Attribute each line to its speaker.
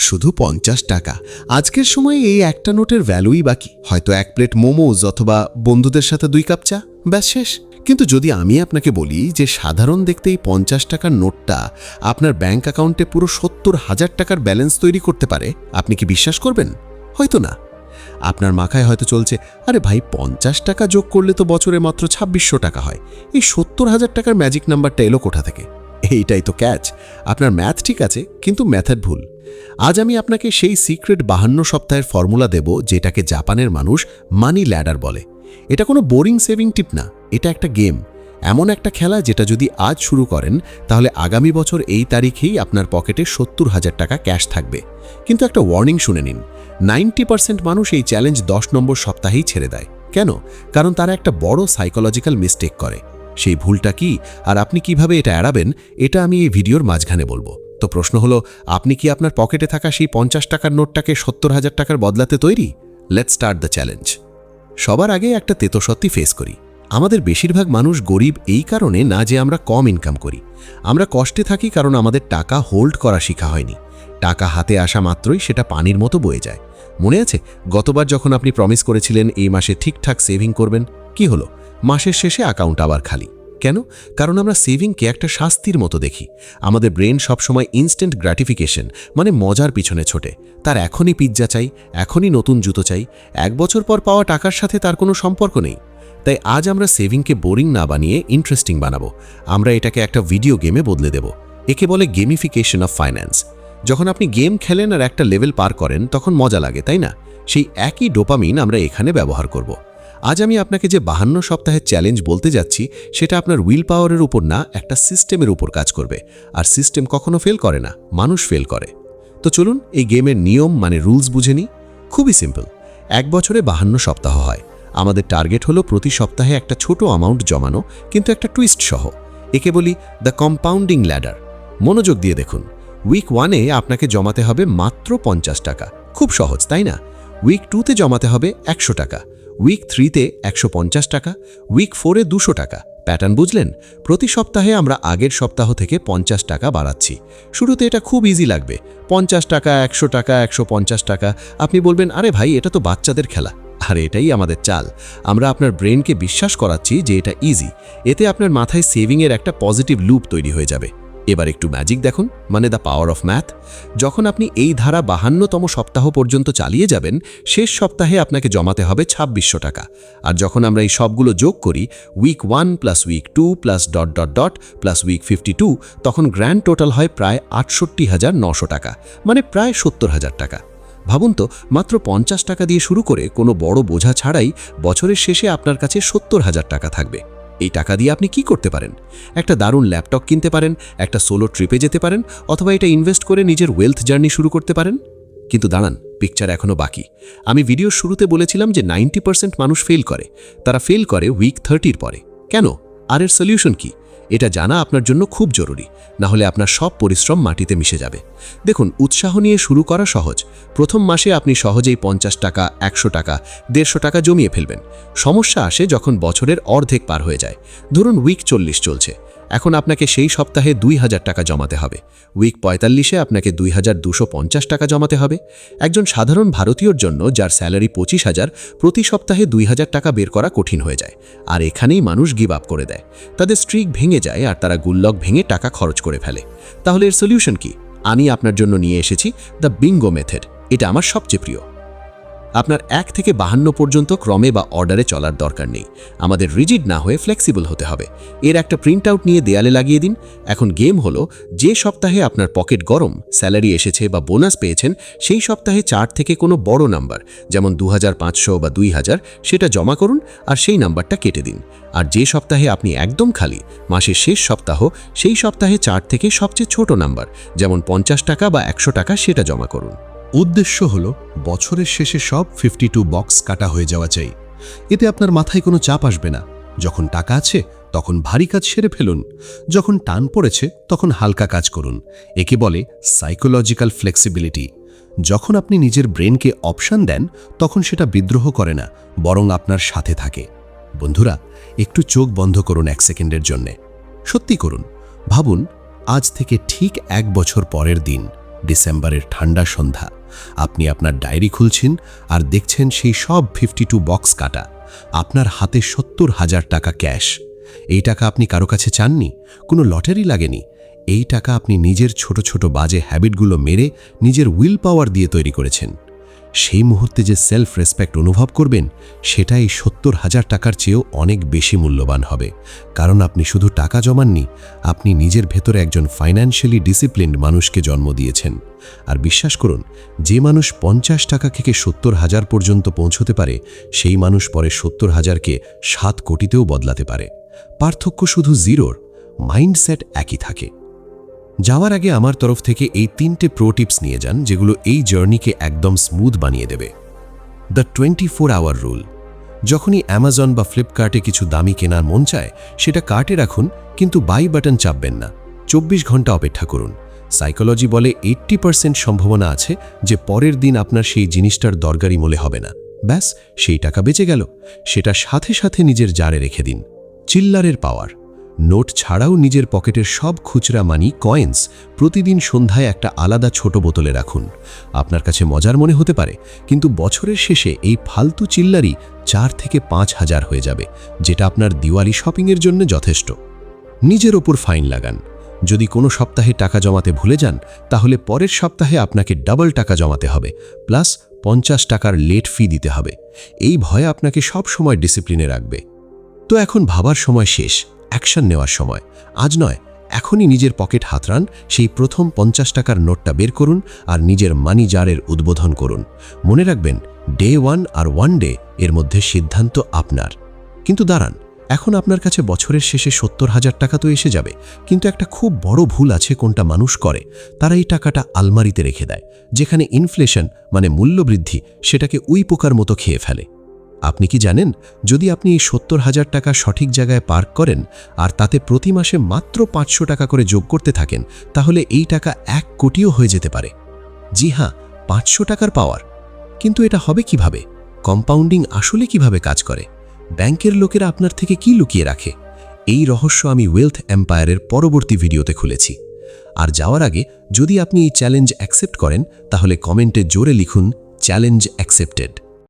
Speaker 1: শুধু 50 টাকা। আজকের সময়ে এই একটা নোটের ভ্যালুই বাকি, হয়তো এক প্লেট মোমোজ অথবা বন্ধুদের সাথে 2 কাপ চা, ব্যাস শেষ। কিন্তু যদি আমি আপনাকে বলি যে সাধারণ দেখতে এই 50 টাকার নোটটা আপনার ব্যাংক অ্যাকাউন্টে পুরো 70,000 টাকার ব্যালেন্স তৈরি করতে পারে, আপনি কি বিশ্বাস করবেন? হয়তো না। আপনার মাথায় হয়তো চলছে, আরে ভাই 50 টাকা যোগ করলে তো বছরে মাত্র 2600 টাকা হয়, এই 70,000 টাকার ম্যাজিক নাম্বারটা এলো কোথা থেকে? এইটাই তো ক্যাচ। আপনার ম্যাথ ঠিক আছে, কিন্তু মেথড ভুল। আজ আমি আপনাকে সেই সিক্রেট 52 সপ্তাহের ফর্মুলা দেব, যেটাকে জাপানের মানুষ মানি ল্যাডার বলে। এটা কোনো বোরিং সেভিং টিপ না, এটা একটা গেম, এমন একটা খেলা যেটা যদি আজ শুরু করেন তাহলে আগামী বছর এই তারিখেই আপনার পকেটে 70,000 টাকা ক্যাশ থাকবে। কিন্তু একটা ওয়ার্নিং শুনে নিন, 90% মানুষ এই চ্যালেঞ্জ 10 নম্বর সপ্তাহেই ছেড়ে দেয়। কেন? কারণ তারা একটা বড় সাইকোলজিক্যাল মিস্টেক করে। সেই ভুলটা কি আর আপনি কিভাবে এটা এড়াবেন, এটা আমি এই ভিডিওর মাঝখানে বলবো। তো প্রশ্ন হলো, আপনি কি আপনার পকেটে থাকা সেই 50 টাকার নোটটাকে 70,000 টাকার বদলাতে তৈরি? Let's start the challenge. সবার আগে একটা তেতসত্যি ফেস করি। আমাদের বেশিরভাগ মানুষ গরিব এই কারণে না যে আমরা কম ইনকাম করি। আমরা কষ্টে থাকি কারণ আমাদের টাকা হোল্ড করা শেখা হয়নি। টাকা হাতে আসা মাত্রই সেটা পানির মতো বয়ে যায়। মনে আছে গতবার যখন আপনি প্রমিস করেছিলেন এই মাসে ঠিকঠাক সেভিং করবেন, কি হলো? মাসের শেষে অ্যাকাউন্ট আবার খালি। কেন? কারণ আমরা সেভিংকে একটা শাস্তির মতো দেখি। আমাদের ব্রেন সবসময় ইনস্ট্যান্ট গ্র্যাটিফিকেশন মানে মজার পিছনে ছোটে। তার এখনই পিৎজা চাই, এখনই নতুন জুতো চাই। 1 বছর পর পাওয়া টাকার সাথে তার কোনো সম্পর্ক নেই। তাই আজ আমরা সেভিংকে বোরিং না বানিয়ে ইন্টারেস্টিং বানাবো। আমরা এটাকে একটা ভিডিও গেমে বদলে দেব। একে বলে গেমিফিকেশন অফ ফাইন্যান্স। যখন আপনি গেম খেলেন আর একটা লেভেল পার করেন তখন মজা লাগে, তাই না? সেই একই ডোপামিন আমরা এখানে ব্যবহার করব। আজ আমি আপনাকে যে 52 সপ্তাহের চ্যালেঞ্জ বলতে যাচ্ছি সেটা আপনার উইল পাওয়ারের উপর না, একটা সিস্টেমের উপর কাজ করবে। আর সিস্টেম কখনো ফেল করে না, মানুষ ফেল করে। তো চলুন এই গেমের নিয়ম মানে রুলস বুঝে নিই। খুবই সিম্পল। 1 বছরে 52 সপ্তাহ হয়। আমাদের টার্গেট হলো প্রতি সপ্তাহে একটা ছোট অ্যামাউন্ট জমানো, কিন্তু একটা টুইস্ট সহ। একে বলি দ্য কম্পাউন্ডিং ল্যাডার। মনোযোগ দিয়ে দেখুন। উইক 1-এ আপনাকে জমাতে হবে মাত্র 50 টাকা। খুব সহজ, তাই না? উইক 2-তে জমাতে হবে 100 টাকা, উইক 3-তে 150 টাকা, উইক 4-এ 200 টাকা। প্যাটার্ন বুঝলেন? প্রতি সপ্তাহে আমরা আগের সপ্তাহ থেকে 50 টাকা বাড়াচ্ছি। শুরুতে এটা খুব ইজি লাগবে, 50 টাকা, 100 টাকা, 150 টাকা। আপনি বলবেন, আরে ভাই এটা তো বাচ্চাদের খেলা। আর এটাই আমাদের চাল। আমরা আপনার ব্রেনকে বিশ্বাস করাচ্ছি যে এটা ইজি। এতে আপনার মাথায় সেভিংয়ের একটা পজিটিভ লুপ তৈরি হয়ে যাবে। এবার একটু ম্যাজিক দেখুন, মানে দ্য পাওয়ার অফ ম্যাথ। যখন আপনি এই ধারা 52তম সপ্তাহ পর্যন্ত চালিয়ে যাবেন, শেষ সপ্তাহে আপনাকে জমাতে হবে 2600 টাকা। আর যখন আমরা এই সবগুলো যোগ করি, week 1 plus week 2 plus ... plus week 52, তখন গ্র্যান্ড টোটাল হয় প্রায় 68,900 টাকা, মানে প্রায় 70,000 টাকা। ভাবুন তো, মাত্র 50 টাকা দিয়ে শুরু করে কোনো বড় বোঝা ছাড়াই বছরের শেষে আপনার কাছে 70,000 টাকা থাকবে। এই টাকা দিয়ে আপনি কি করতে পারেন? একটা দারুণ ল্যাপটপ কিনতে পারেন, একটা সোলো ট্রিপে যেতে পারেন, অথবা এটা ইনভেস্ট করে নিজের ওয়েলথ জার্নি শুরু করতে পারেন। কিন্তু দাঁড়ান, পিকচার এখনো বাকি। আমি ভিডিওর শুরুতে বলেছিলাম যে 90% মানুষ ফেল করে। তারা ফেল করে উইক 30-র পরে। কেন? আর এর সলিউশন কি? এটা জানা আপনার জন্য খুব জরুরি, না হলে আপনার সব পরিশ্রম মাটিতে মিশে যাবে। দেখুন, উৎসাহ নিয়ে শুরু করা সহজ। প্রথম মাসে আপনি সহজেই 50 টাকা, 100 টাকা, 150 টাকা জমিয়ে ফেলবেন। সমস্যা আসে যখন বছরের অর্ধেক পার হয়ে যায়। ধরুন উইক 40 চলছে, এখন আপনাকে সেই সপ্তাহে 2000 টাকা জমাতে হবে। উইক 45-এ আপনাকে 2250 টাকা জমাতে হবে। একজন সাধারণ ভারতীয়র জন্য, যার স্যালারি 25,000, প্রতি সপ্তাহে 2000 টাকা বের করা কঠিন হয়ে যায়। আর এখানেই মানুষ গিভ আপ করে দেয়। তাদের স্ট্রিক ভেঙে যায় আর তারা গুল্লক ভেঙে টাকা খরচ করে ফেলে। তাহলে এর সলিউশন কি? আমি আপনার জন্য নিয়ে এসেছি দ্য বিঙ্গো মেথড। এটা আমার সবচেয়ে প্রিয়। আপনার 1 থেকে 52 পর্যন্ত ক্রমে বা অর্ডারে চলার দরকার নেই। আমাদের রিজিড না হয়ে ফ্লেক্সিবল হতে হবে। এর একটা প্রিন্ট আউট নিয়ে দেয়ালে লাগিয়ে দিন। এখন গেম হলো, যে সপ্তাহে আপনার পকেট গরম, স্যালারি এসেছে বা বোনাস পেয়েছেন, সেই সপ্তাহে 4 থেকে কোনো বড় নাম্বার, যেমন 2500 বা 2000, সেটা জমা করুন আর সেই নাম্বারটা কেটে দিন। আর যে সপ্তাহে আপনি একদম খালি, মাসের শেষ সপ্তাহ, সেই সপ্তাহে 4 থেকে সবচেয়ে ছোট নাম্বার, যেমন 50 টাকা বা 100 টাকা, সেটা জমা করুন।
Speaker 2: উদ্দেশ্য হলো বছরের শেষে সব 52 বক্স কাটা হয়ে যাওয়া চাই। এতে আপনার মাথায় কোনো চাপ আসবে না। যখন টাকা আছে তখন ভারী কাজ সেরে ফেলুন, যখন টান পড়েছে তখন হালকা কাজ করুন। একে বলে সাইকোলজিক্যাল ফ্লেক্সিবিলিটি। যখন আপনি নিজের ব্রেনকে অপশন দেন, তখন সেটা বিদ্রোহ করে না, বরং আপনার সাথে থাকে। বন্ধুরা, একটু চোখ বন্ধ করুন 1 সেকেন্ডের জন্যে। সত্যি করুন। ভাবুন, আজ থেকে ঠিক 1 বছর পরের দিন ডিসেম্বরের ঠান্ডা সন্ধ্যা, আপনি আপনার ডায়েরি খুলছেন আর দেখছেন সেই সব 52 বক্স কাটা, আপনার হাতে 70,000 টাকা ক্যাশ। এই টাকা আপনি কারো কাছে চাননি, কোনো লটারি লাগেনি। এই টাকা আপনি নিজের ছোট ছোট বাজে হ্যাবিটগুলো মেরে নিজের উইল পাওয়ার দিয়ে তৈরি করেছেন। সেই মুহূর্তে যে সেলফ রেসপেক্ট অনুভব করবেন, সেটা এই 70,000 টাকার চেয়েও অনেক বেশি মূল্যবান হবে। কারণ আপনি শুধু টাকা জমাননি, আপনি নিজের ভেতরে একজন ফাইন্যান্সিয়ালি ডিসিপ্লিনড মানুষকে জন্ম দিয়েছেন। আর বিশ্বাস করুন, যে মানুষ 50 টাকা থেকে 70,000 পর্যন্ত পৌঁছতে পারে, সেই মানুষ পরে 70,000কে 7 কোটিতেও বদলাতে পারে। পার্থক্য শুধু জিরোর, মাইন্ডসেট একই থাকে। যাওয়ার আগে আমার তরফ থেকে এই 3টে প্রো টিপস নিয়ে যান, যেগুলো এই জার্নিকে একদম স্মুথ বানিয়ে দেবে। The 24 hour rule. যখনই অ্যামাজন বা ফ্লিপকার্টে কিছু দামি কেনার মন চায়, সেটা কার্টে রাখুন, কিন্তু বাই বাটন চাপবেন না। 24 ঘন্টা অপেক্ষা করুন। সাইকোলজি বলে 80% সম্ভাবনা আছে যে পরের দিন আপনার সেই জিনিসটার দরকারি মনে হবে না। ব্যাস, সেই টাকা বেঁচে গেল। সেটা সাথে সাথে নিজের জারে রেখে দিন। চিল্লারের পাওয়ার। নোট ছাড়াও নিজের পকেটের সব খুচরা মানি, কয়েন্স প্রতিদিন সন্ধ্যায় একটা আলাদা ছোট বোতলে রাখুন। আপনার কাছে মজার মনে হতে পারে, কিন্তু বছরের শেষে এই ফালতু চিল্লারই 4 থেকে 5,000 হয়ে যাবে, যেটা আপনার দিওয়ালি শপিংয়ের জন্য যথেষ্ট। নিজের ওপর ফাইন লাগান। যদি কোনো সপ্তাহে টাকা জমাতে ভুলে যান, তাহলে পরের সপ্তাহে আপনাকে ডাবল টাকা জমাতে হবে, প্লাস 50 টাকার লেট ফি দিতে হবে। এই ভয় আপনাকে সব সময় ডিসিপ্লিনে রাখবে। তো এখন ভাবার সময় শেষ, অ্যাকশন নেওয়ার সময়। আজ নয়, এখনই নিজের পকেট হাতড়ান, সেই প্রথম 50 টাকার নোটটা বের করুন আর নিজের মানি জারের উদ্বোধন করুন। মনে রাখবেন, ডে 1 আর 1 ডে এর মধ্যে সিদ্ধান্ত আপনার। কিন্তু দাঁড়ান, এখন আপনার কাছে বছরের শেষে 70,000 টাকা তো এসে যাবে, কিন্তু একটা খুব বড় ভুল আছে কোনটা মানুষ করে। তারা এই টাকাটা আলমারিতে রেখে দেয়, যেখানে ইনফ্লেশন মানে মূল্যবৃদ্ধি সেটাকে উই পোকার মতো খেয়ে ফেলে। আপনি কি জানেন, যদি আপনি এই 70,000 টাকা সঠিক জায়গায় পার্ক করেন আর তাতে প্রতি মাসে মাত্র 500 টাকা করে যোগ করতে থাকেন, তাহলে এই টাকা 1 কোটিও হয়ে যেতে পারে। জি হ্যাঁ, 500 টাকার পাওয়ার। কিন্তু এটা হবে কিভাবে? কম্পাউন্ডিং আসলে কিভাবে কাজ করে? ব্যাংকের লোকেরা আপনার থেকে কি লুকিয়ে রাখে? এই রহস্য আমি ওয়েলথ এম্পায়ারের পরবর্তী ভিডিওতে খুলেছি। আর যাওয়ার আগে, যদি আপনি এই চ্যালেঞ্জ অ্যাকসেপ্ট করেন, তাহলে কমেন্টে জোরে লিখুন, চ্যালেঞ্জ অ্যাকসেপ্টেড।